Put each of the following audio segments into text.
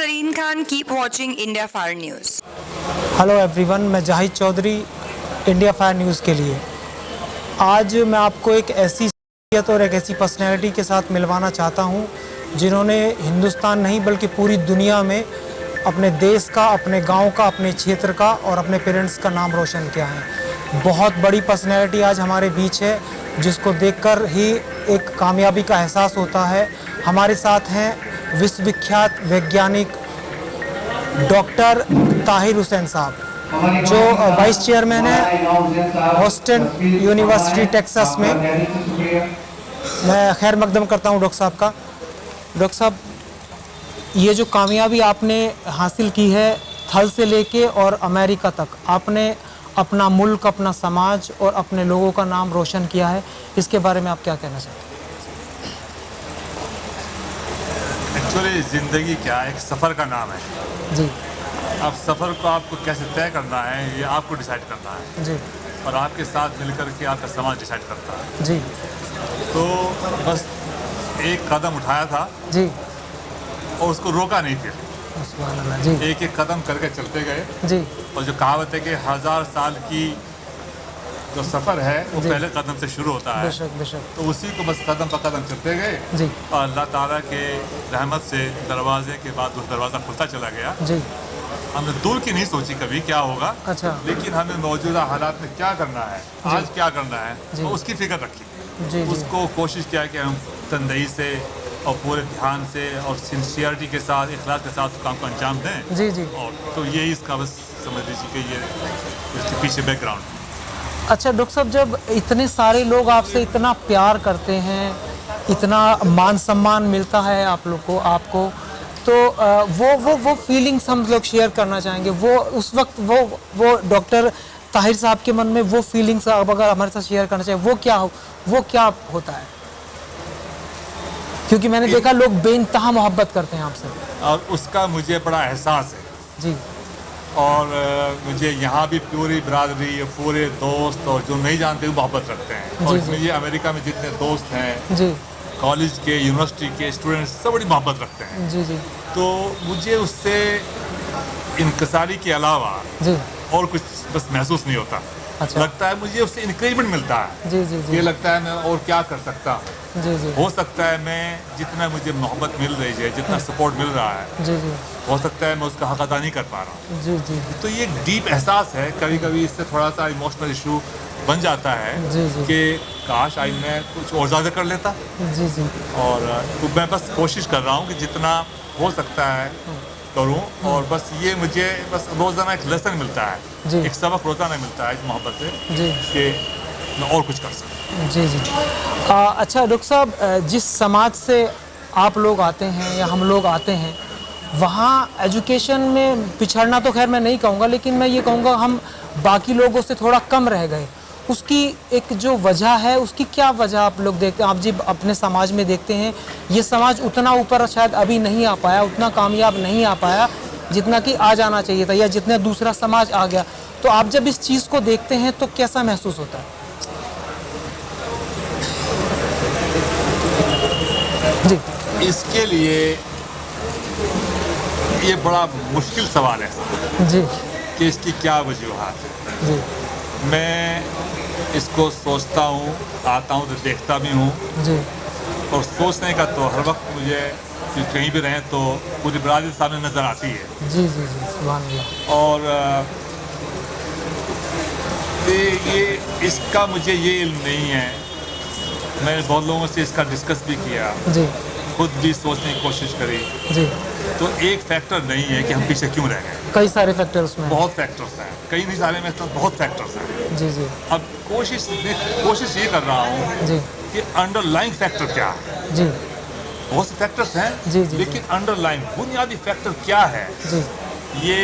Zareen Khan. Keep watching India Fire News. Hello everyone, मैं Zahid Chaudhary India Fire News के लिए आज मैं आपको एक ऐसी शख्सियत और एक ऐसी पर्सनैलिटी के साथ मिलवाना चाहता हूं जिन्होंने हिंदुस्तान नहीं बल्कि पूरी दुनिया में अपने देश का, अपने गांव का, अपने क्षेत्र का और अपने पेरेंट्स का नाम रोशन किया है। बहुत बड़ी पर्सनैलिटी आज हमारे बीच है जिसको देखकर ही एक कामयाबी का एहसास होता है। हमारे साथ हैं विश्वविख्यात वैज्ञानिक डॉक्टर ताहिर हुसैन साहब, जो वाइस चेयरमैन है ऑस्टिन यूनिवर्सिटी टेक्सास में। मैं खैर मकदम करता हूं डॉक्टर साहब का। डॉक्टर साहब, ये जो कामयाबी आपने हासिल की है थल से लेके और अमेरिका तक, आपने अपना मुल्क, अपना समाज और अपने लोगों का नाम रोशन किया है, इसके बारे में आप क्या कहना चाहते हैं? एक्चुअली ज़िंदगी क्या एक सफ़र का नाम है जी। अब सफ़र को आपको कैसे तय करना है ये आपको डिसाइड करना है जी और आपके साथ मिलकर के आपका समाज डिसाइड करता है। जी तो बस एक कदम उठाया था जी। और उसको रोका नहीं, फिर सुभान अल्लाह। जी एक एक कदम करके चलते गए। जी और जो कहावत है कि 1000 साल की जो सफ़र है वो जी। पहले कदम से शुरू होता है। बेशक बेशक। तो उसी को बस कदम पर कदम चलते गए जी और अल्लाह ताला के रहमत से दरवाजे के बाद उस दरवाज़ा खुलता चला गया। जी। हमने दूर की नहीं सोची कभी क्या होगा, अच्छा। लेकिन हमें मौजूदा हालात में क्या करना है, आज क्या करना है, जी। तो उसकी फिक्र रखी। जी जी उसको कोशिश किया कि हम तनदेही से और पूरे ध्यान से और सिंसियरिटी के साथ, इखलास के साथ काम को अंजाम दें। जी जी। और तो यही इसका बस समझ लीजिए कि ये इसके पीछे बैकग्राउंड। अच्छा डॉक्टर साहब, जब इतने सारे लोग आपसे इतना प्यार करते हैं, इतना मान सम्मान मिलता है आप लोग को, आपको, तो वो फीलिंग्स हम लोग शेयर करना चाहेंगे। वो उस वक्त वो डॉक्टर ताहिर साहब के मन में वो फीलिंग्स अब अगर हमारे साथ शेयर करना चाहिए, वो क्या होता है? क्योंकि मैंने देखा लोग बेइंतहा मोहब्बत करते हैं आपसे। और उसका मुझे बड़ा एहसास है। जी और मुझे यहाँ भी पूरी बरादरी, पूरे दोस्त और जो नहीं जानते वो मोहब्बत रखते हैं। और जी। मुझे अमेरिका में जितने दोस्त हैं, जी कॉलेज के, यूनिवर्सिटी के स्टूडेंट्स, सब बड़ी मोहब्बत रखते हैं। जी जी तो मुझे उससे इनकसारी के अलावा जी। और कुछ बस महसूस नहीं होता। अच्छा। लगता है मुझे उससे इंकरेजमेंट मिलता है। जी जी जी ये लगता है मैं और क्या कर सकता हूँ। जी जी हो सकता है मैं जितना मुझे मोहब्बत मिल रही है, जितना सपोर्ट मिल रहा है, जी जी हो सकता है मैं उसका हक अदा नहीं कर पा रहा हूँ। जी जी तो ये एक डीप एहसास है। कभी कभी इससे थोड़ा सा इमोशनल इशू बन जाता है जी जी कि काश आज मैं कुछ और ज़्यादा कर लेता। जी जी और तो मैं बस कोशिश कर रहा हूँ कि जितना हो सकता है करूँ। और बस ये मुझे बस रोज़ाना एक लेसन मिलता जी। है, एक सबक रोज़ाना मिलता है इस मोहब्बत से जी कि मैं और कुछ कर सकूँ। जी जी। अच्छा डॉक्टर साहब, जिस समाज से आप लोग आते हैं या हम लोग आते हैं, वहाँ एजुकेशन में पिछड़ना तो खैर मैं नहीं कहूँगा, लेकिन मैं ये कहूँगा हम बाकी लोगों से थोड़ा कम रह गए। उसकी एक जो वजह है, उसकी क्या वजह आप लोग देखते हैं? आप जी अपने समाज में देखते हैं, ये समाज उतना ऊपर शायद अभी नहीं आ पाया, उतना कामयाब नहीं आ पाया जितना कि आ जाना चाहिए था, या जितना दूसरा समाज आ गया। तो आप जब इस चीज़ को देखते हैं तो कैसा महसूस होता है? जी इसके लिए ये बड़ा मुश्किल सवाल है जी कि इसकी क्या वजूहात है। जी मैं इसको सोचता हूँ, आता हूँ तो देखता भी हूँ। जी और सोचने का तो हर वक्त मुझे कि कहीं भी रहें तो पूरी बरादरी सामने नज़र आती है। जी जी जी। सुभान अल्लाह। और ये इसका मुझे ये इल्म नहीं है। मैंने बहुत लोगों से इसका डिस्कस भी किया, जी खुद भी सोचने की कोशिश करी। जी। तो एक फैक्टर नहीं है कि हम पीछे क्यों रह गए। कई सारे फैक्टर उसमें हैं। बहुत फैक्टर्स हैं, कई नहीं सारे में तो बहुत फैक्टर्स हैं। जी जी अब कोशिश ये कर रहा हूँ जी कि अंडरलाइंग फैक्टर क्या है। जी बहुत से फैक्टर्स हैं, जी, जी, लेकिन अंडरलाइंग बुनियादी फैक्टर क्या है जी ये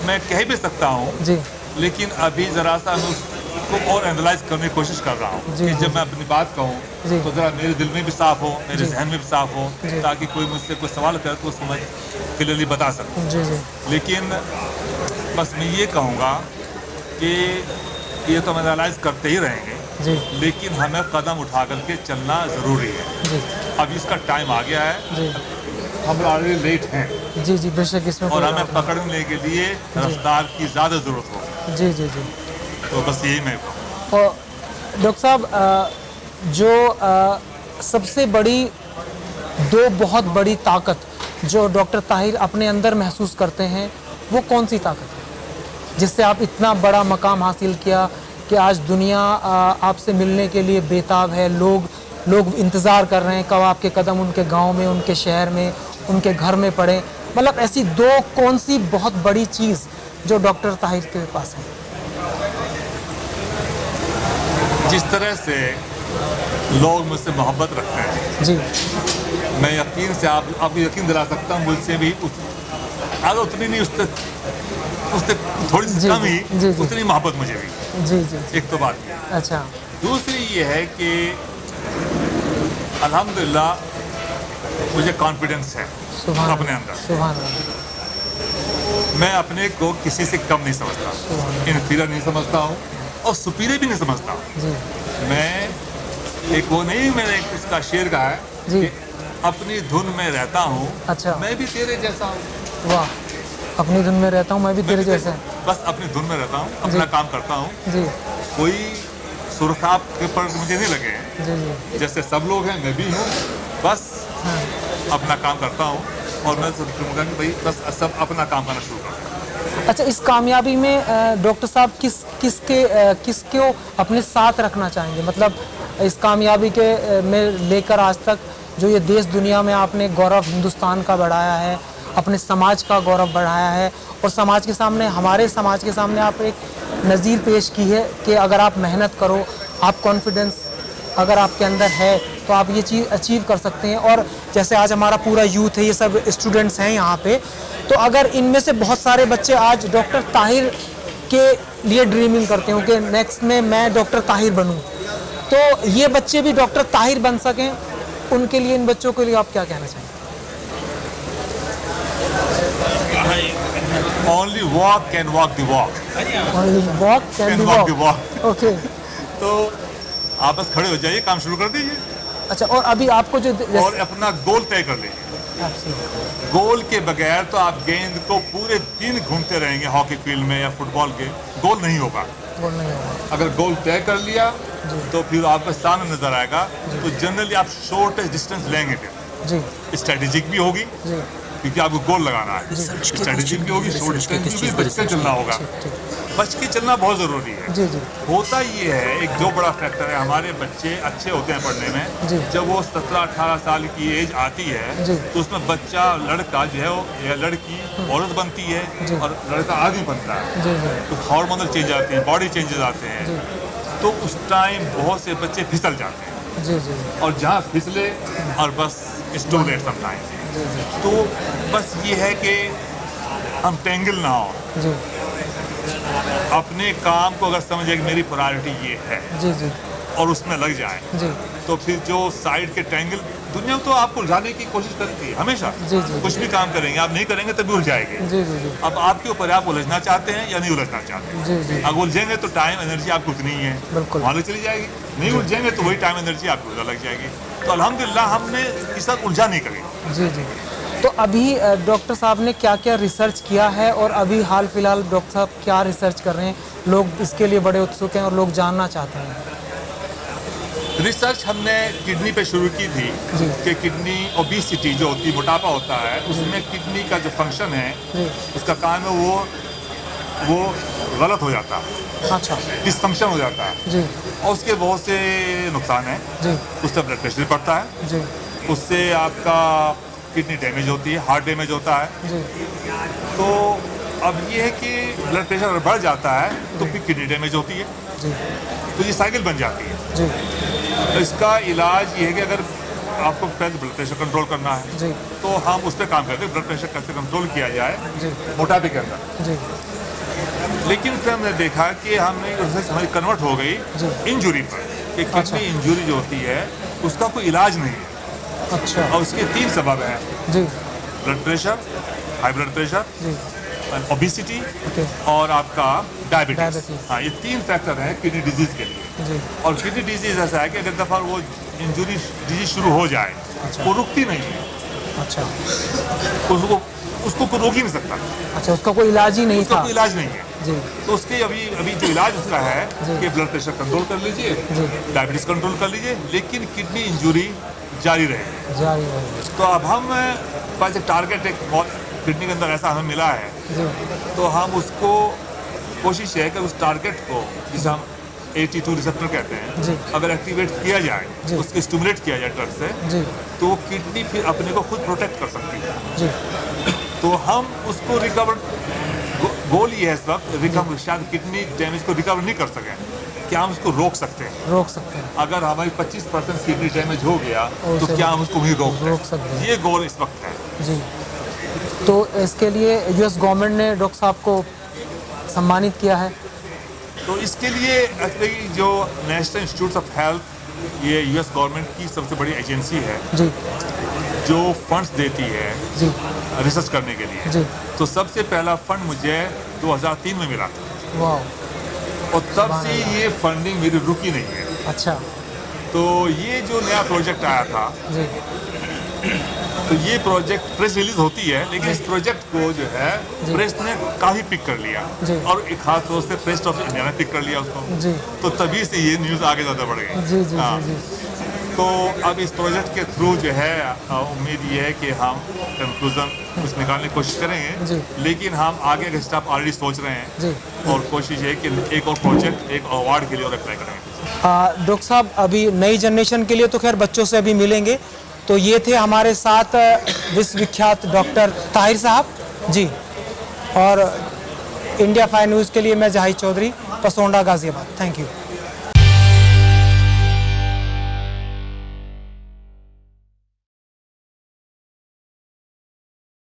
मैं कह भी सकता हूँ। जी लेकिन अभी ज़रा सा मैं उसको और एनालाइज करने की कोशिश कर रहा हूँ जी, कि जी, जब मैं अपनी बात कहूँ जी। तो ज़रा मेरे दिल में भी साफ़ हो, मेरे जी। जहन में भी साफ़ हो, जी। ताकि कोई मुझसे कोई सवाल करे तो उसको मैं क्लियरली बता सकूँ। जी जी लेकिन बस मैं ये कहूँगा कि ये तो हम एनालाइज करते ही रहेंगे, जी लेकिन हमें कदम उठा करके चलना ज़रूरी है। जी अब इसका टाइम आ गया है। जी हम ऑलरेडी लेट हैं जी जी बेशक, इसमें और कोई हमें बात पकड़ने के लिए रफ्तार की ज़्यादा ज़रूरत होगी। नहीं। जी जी जी। तो बस यही मैं कहूँ। और डॉक्टर साहब, जो सबसे बड़ी दो बहुत बड़ी ताकत जो डॉक्टर ताहिर अपने अंदर महसूस करते हैं, वो कौन सी ताकत है जिससे आप इतना बड़ा मकाम हासिल किया कि आज दुनिया आपसे मिलने के लिए बेताब है। लोग इंतज़ार कर रहे हैं कब आपके कदम उनके गांव में, उनके शहर में, उनके घर में पड़े। मतलब ऐसी दो कौन सी बहुत बड़ी चीज़ जो डॉक्टर ताहिर के पास है? जिस तरह से लोग मुझसे मोहब्बत रखते हैं, जी मैं यकीन से आपको यकीन दिला सकता हूँ, मुझसे भी अगर उतनी नहीं, उससे थोड़ी सी जी, कम ही जी, जी। उतनी मोहब्बत मुझे भी। जी जी। एक तो बात ये। अच्छा। दूसरी ये है कि अल्हम्दुलिल्लाह मुझे कॉन्फिडेंस है सुभान अपने अंदर। सुभान अल्लाह। मैं अपने को किसी से कम नहीं समझता, इन्फीरियर नहीं समझता हूँ और सुपीरियर भी नहीं समझता हूँ। जी मैं एक वो नहीं, मैंने एक उसका शेर कहा है जी। कि अपनी धुन में रहता हूँ, अच्छा। मैं भी तेरे जैसा हूँ। वाह, अपनी धुन में रहता हूँ मैं भी तेरे जैसा। बस अपनी धुन में रहता हूँ, अपना काम करता हूँ। जी कोई सुरखाब के पर मुझे नहीं लगे हैं, जी जी। जैसे सब लोग हैं मैं भी हूँ। बस अपना काम करता हूँ और मैं सब कहूँगा कि भाई बस सब अपना काम करना शुरू करो। अच्छा, इस कामयाबी में डॉक्टर साहब किसको अपने साथ रखना चाहेंगे? मतलब इस कामयाबी के में लेकर आज तक जो ये देश दुनिया में आपने गौरव हिंदुस्तान का बढ़ाया है, अपने समाज का गौरव बढ़ाया है और समाज के सामने, हमारे समाज के सामने आप एक नज़ीर पेश की है कि अगर आप मेहनत करो, आप कॉन्फिडेंस अगर आपके अंदर है तो आप ये चीज़ अचीव कर सकते हैं। और जैसे आज हमारा पूरा यूथ है, ये सब स्टूडेंट्स हैं यहाँ पे, तो अगर इनमें से बहुत सारे बच्चे आज डॉक्टर ताहिर के लिए ड्रीमिंग करते हो कि नेक्स्ट में मैं डॉक्टर ताहिर बनूं, तो ये बच्चे भी डॉक्टर ताहिर बन सकें, उनके लिए, इन बच्चों के लिए आप क्या कहना चाहेंगे? Only walk can walk the walk. Walk can be walk the walk. walk. Okay. तो आप बस खड़े हो जाइए, काम शुरू कर दीजिए अच्छा, और अभी आपको जो और अपना गोल तय कर लीजिए। गोल के बगैर तो आप गेंद को पूरे दिन घूमते रहेंगे हॉकी फील्ड में या फुटबॉल के, गोल नहीं होगा। गोल नहीं होगा। अगर गोल तय कर लिया तो फिर आपका सामने नजर आएगा, तो जनरली आप शॉर्टेस्ट डिस्टेंस लेंगे। फिर जी स्ट्रेटेजिक भी होगी जी क्योंकि आपको गोल लगाना है, स्ट्रेटेजिक भी होगी, शॉर्ट डिस्टेंस भी, बच के चलना होगा। बच के चलना बहुत ज़रूरी है। जी जी होता ये है, एक जो बड़ा फैक्टर है, हमारे बच्चे अच्छे होते हैं पढ़ने जी। में। जब वो 17-18 साल की एज आती जी। है तो उसमें बच्चा, लड़का जो है वो या लड़की औरत बनती जी। है और लड़का आदमी बनता है। जी जी तो हार्मोनल चेंज आते हैं, बॉडी चेंजेस आते हैं, तो उस टाइम बहुत से बच्चे फिसल जाते हैं जी जी और जहाँ फिसले और बस स्टोर लेट समटाइम। तो बस ये है कि हम टेंगल ना हो, जी अपने काम को अगर समझे कि मेरी प्रायोरिटी ये है जी जी और उसमें लग जाए, जी तो फिर जो साइड के टेंगल, दुनिया तो आपको उलझाने की कोशिश करती है हमेशा। जी, जी। कुछ भी काम करेंगे, आप नहीं करेंगे तभी उलझाएंगे। जी जी जी अब आपके ऊपर है, आप उलझना चाहते हैं या नहीं उलझना चाहते हैं। जी जी अगर उलझेंगे तो टाइम एनर्जी आपको उतनी ही है, बिल्कुल। वहाँ लग चली जाएगी। नहीं उलझेंगे तो वही टाइम एनर्जी आपको उधर लग जाएगी। तो अल्हम्दुलिल्लाह हमने इस साथ उलझा नहीं कभी। जी जी। तो अभी डॉक्टर साहब ने क्या क्या रिसर्च किया है और अभी हाल फिलहाल डॉक्टर साहब क्या रिसर्च कर रहे हैं? लोग इसके लिए बड़े उत्सुक हैं और लोग जानना चाहते हैं। रिसर्च हमने किडनी पे शुरू की थी जी। कि किडनी ओबेसिटी जो होती है, मोटापा होता है, उसमें किडनी का जो फंक्शन है, जी। उसका काम है वो गलत हो जाता है, अच्छा। डिसफंक्शन हो जाता है जी और उसके बहुत से नुकसान हैं। जी उससे ब्लड प्रेशर बढ़ता है, जी उससे आपका किडनी डैमेज होती है, हार्ट डैमेज होता है। जी तो अब ये है कि ब्लड प्रेशर अगर बढ़ जाता है तो फिर किडनी डैमेज होती है, जी तो ये साइकिल बन जाती है। जी तो इसका इलाज ये है कि अगर आपको पहले ब्लड प्रेशर कंट्रोल करना है जी तो हम उस पर काम करते हैं, ब्लड प्रेशर कैसे कंट्रोल किया जाए जी मोटापे के अंदर। जी लेकिन फिर हमने देखा कि हमने उससे हमारी कन्वर्ट हो गई जी। इंजरी पर, कि किडनी इंजरी जो होती है उसका कोई इलाज नहीं है अच्छा। और उसके 3 सबब हैं: जी blood pressure, high blood pressure, जी ओबेसिटी ओके। और आपका डायबिटीज। डायबिटीज। हाँ, ये 3 फैक्टर हैं किडनी डिजीज के लिए। जी और किडनी डिजीज ऐसा है कि अगर दफ़ा वो इंजरी डिजीज शुरू हो जाए अच्छा। वो रुकती नहीं है, अच्छा उसको कोई रोक ही नहीं सकता, अच्छा, उसका कोई इलाज ही नहीं उसका था। कोई इलाज नहीं है। जी तो उसके अभी जो इलाज उसका है जी। कि ब्लड प्रेशर कंट्रोल कर लीजिए, जी। डायबिटीज कंट्रोल कर लीजिए, लेकिन किडनी इंजरी जारी रहेगी। जारी है। तो अब हम पास एक टारगेट एक किडनी के अंदर ऐसा हमें मिला है, जी तो हम उसको कोशिश है कि उस टारगेट को, जिसे हम AT2 रिसेप्टर कहते हैं, जी। अगर एक्टिवेट किया जी। जाए, उसको स्टिमुलेट किया जाए ड्रग से, जी तो वो किडनी फिर अपने को खुद प्रोटेक्ट कर सकती है। जी तो हम उसको रिकवर, गोल ये है इस वक्त रिकवर, शायद किडनी डैमेज को रिकवर नहीं कर सके, क्या हम उसको रोक सकते हैं? रोक सकते हैं। अगर हमारी 25% किडनी डैमेज हो गया और तो उसे क्या हम उसको वहीं रोक सकते हैं। ये गोल इस वक्त है। जी, तो इसके लिए US गवर्नमेंट ने डॉक्टर साहब को सम्मानित किया है। तो इसके लिए एक्चुअली जो नेशनल इंस्टीट्यूट ऑफ हेल्थ, ये US गवर्नमेंट की सबसे बड़ी एजेंसी है जी जो फंड्स देती है जी रिसर्च करने के लिए। जी। तो सबसे पहला फंड मुझे 2003 में मिला था, वाह, और तब से ये फंडिंग मेरी रुकी नहीं है। अच्छा तो ये जो नया प्रोजेक्ट आया था, जी तो ये प्रोजेक्ट प्रेस रिलीज होती है, लेकिन इस प्रोजेक्ट को जो है जी। प्रेस ने काफी पिक कर लिया, जी। और एक खास तौर से प्रेस ऑफ इंडिया ने पिक कर लिया उसको। जी तो तभी से ये न्यूज़ आगे ज़्यादा बढ़ गई। जी जी हाँ। जी तो अब इस प्रोजेक्ट के थ्रू जो है उम्मीद ये है कि हम कंक्लूजन कुछ निकालने की कोशिश करेंगे, जी। लेकिन हम आगे का स्टेप ऑलरेडी सोच रहे हैं, जी। और कोशिश है कि एक और प्रोजेक्ट, एक अवार्ड के लिए और अप्लाई करेंगे। डॉक्टर साहब, अभी नई जनरेशन के लिए तो खैर बच्चों से अभी मिलेंगे, तो ये थे हमारे साथ विश्वविख्यात डॉक्टर ताहिर साहब जी, और इंडिया 5 न्यूज़ के लिए मैं जाहिद चौधरी, पसोंडा, गाजियाबाद। Thank you.